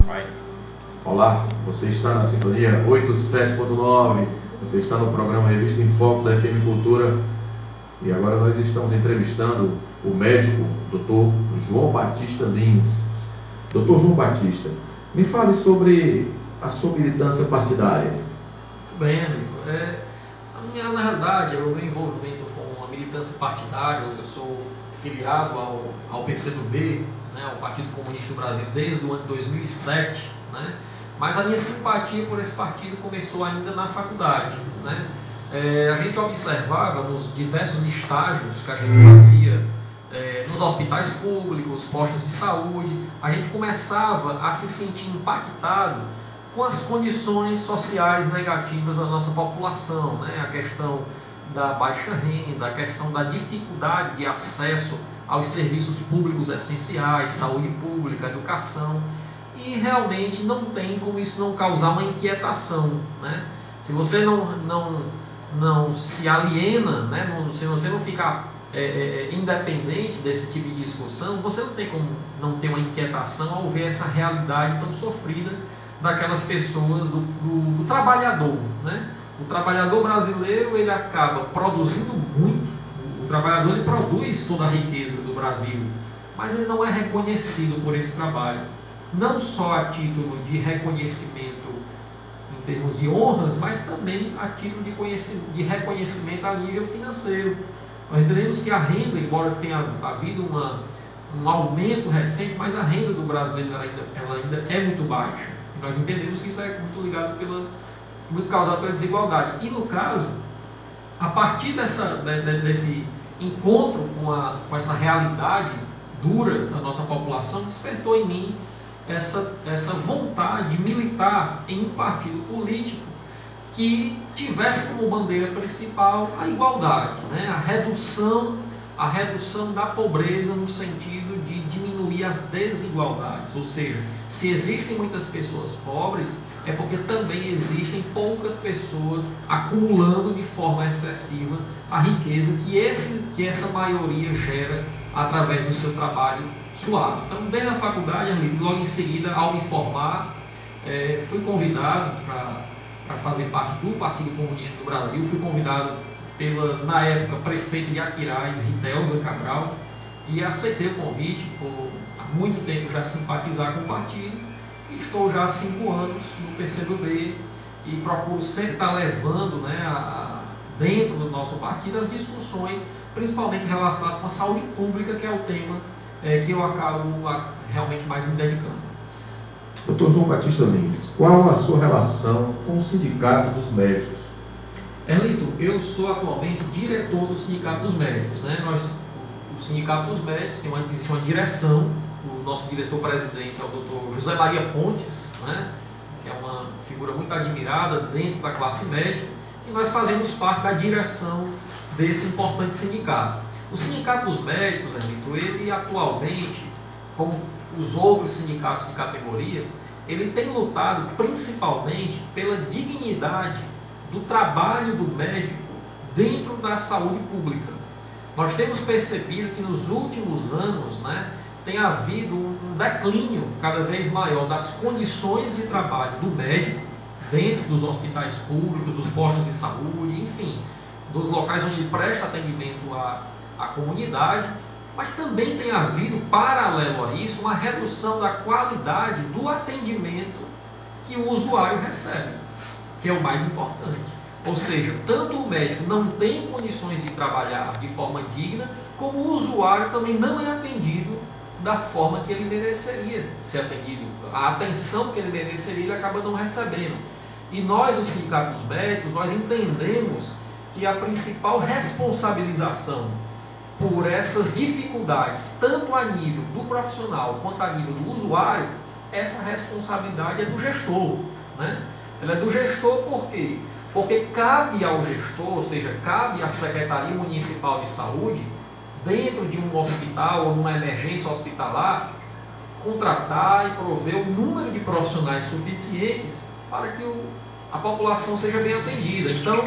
Vai. Olá, você está na sintonia 87.9, você está no programa Revista em Foco da FM Cultura e agora nós estamos entrevistando o médico Dr. João Batista Lins. Dr. João Batista, me fale sobre a sua militância partidária. Muito bem, amigo. Na realidade, o meu envolvimento com a militância partidária, eu sou filiado ao PCdoB, né, ao Partido Comunista do Brasil, desde o ano de 2007, né, mas a minha simpatia por esse partido começou ainda na faculdade, né. A gente observava nos diversos estágios que a gente fazia nos hospitais públicos, postos de saúde, a gente começava a se sentir impactado com as condições sociais negativas da nossa população, né? A questão da baixa renda, a questão da dificuldade de acesso aos serviços públicos essenciais, saúde pública, educação, e realmente não tem como isso não causar uma inquietação, né? Se você não se aliena, né? Se você não ficar independente desse tipo de discussão, você não tem como não ter uma inquietação ao ver essa realidade tão sofrida daquelas pessoas, do trabalhador, né? O trabalhador brasileiro, ele acaba produzindo muito. O trabalhador, ele produz toda a riqueza do Brasil, mas ele não é reconhecido por esse trabalho, não só a título de reconhecimento em termos de honras, mas também a título de reconhecimento a nível financeiro. Nós entendemos que a renda, embora tenha havido um aumento recente, mas a renda do brasileiro ela ainda é muito baixa. Nós entendemos que isso é muito ligado muito causado pela desigualdade. E no caso, a partir desse encontro com essa realidade dura da nossa população, despertou em mim essa vontade de militar em um partido político que tivesse como bandeira principal a igualdade, né? a redução da pobreza no sentido de diminuir as desigualdades, ou seja, se existem muitas pessoas pobres, é porque também existem poucas pessoas acumulando de forma excessiva a riqueza que essa maioria gera através do seu trabalho suado. Então, desde a faculdade, logo em seguida, ao me formar, fui convidado para fazer parte do Partido Comunista do Brasil, fui convidado na época, prefeito de Aquiraz, Ritelza Cabral, e aceitei o convite, por há muito tempo já simpatizar com o partido, e estou já há 5 anos no PCdoB, e procuro sempre estar levando, né, dentro do nosso partido as discussões, principalmente relacionadas com a saúde pública, que é o tema que eu acabo realmente mais me dedicando. Dr. João Batista Lins, qual a sua relação com o Sindicato dos Médicos? Erlito, eu sou atualmente diretor do Sindicato dos Médicos, né? O Sindicato dos Médicos existe uma direção, o nosso diretor-presidente é o Dr. José Maria Pontes, né? Que é uma figura muito admirada dentro da classe médica, e nós fazemos parte da direção desse importante sindicato. O Sindicato dos Médicos, Erlito, ele atualmente, como os outros sindicatos de categoria, ele tem lutado principalmente pela dignidade do trabalho do médico dentro da saúde pública. Nós temos percebido que nos últimos anos, né, tem havido um declínio cada vez maior das condições de trabalho do médico dentro dos hospitais públicos, dos postos de saúde, enfim, dos locais onde ele presta atendimento à comunidade, mas também tem havido, paralelo a isso, uma redução da qualidade do atendimento que o usuário recebe, que é o mais importante. Ou seja, tanto o médico não tem condições de trabalhar de forma digna, como o usuário também não é atendido da forma que ele mereceria ser atendido. A atenção que ele mereceria, ele acaba não recebendo. E nós, do Sindicato dos Médicos, nós entendemos que a principal responsabilização por essas dificuldades, tanto a nível do profissional quanto a nível do usuário, essa responsabilidade é do gestor, né? Ela é do gestor por quê? Porque cabe ao gestor, ou seja, cabe à Secretaria Municipal de Saúde, dentro de um hospital ou numa emergência hospitalar, contratar e prover o número de profissionais suficientes para que a população seja bem atendida. Então,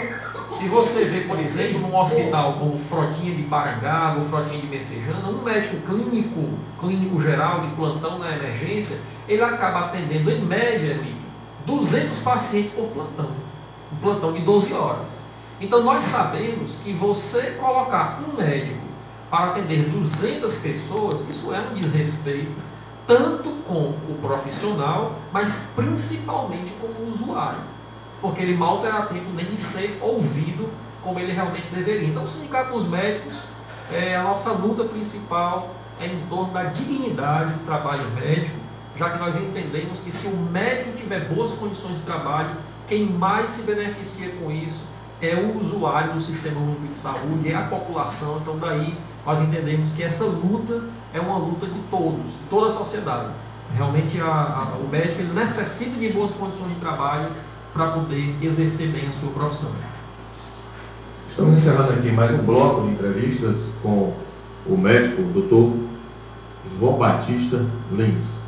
se você vê, por exemplo, num hospital como Frotinha de Parangaba ou Frotinha de Messejana, um médico clínico geral de plantão na emergência, ele acaba atendendo, em média, Henrique, 200 pacientes por plantão. Um plantão de 12 horas. Então, nós sabemos que você colocar um médico para atender 200 pessoas, isso é um desrespeito, tanto com o profissional, mas principalmente com o usuário. Porque ele mal terá tempo nem de ser ouvido como ele realmente deveria. Então, o Sindicato dos Médicos, a nossa luta principal é em torno da dignidade do trabalho médico, já que nós entendemos que se o médico tiver boas condições de trabalho, quem mais se beneficia com isso é o usuário do Sistema Único de Saúde, é a população. Então, daí nós entendemos que essa luta é uma luta de todos, de toda a sociedade. Realmente, o médico ele necessita de boas condições de trabalho para poder exercer bem a sua profissão. Estamos encerrando aqui mais um bloco de entrevistas com o médico Dr. João Batista Lins.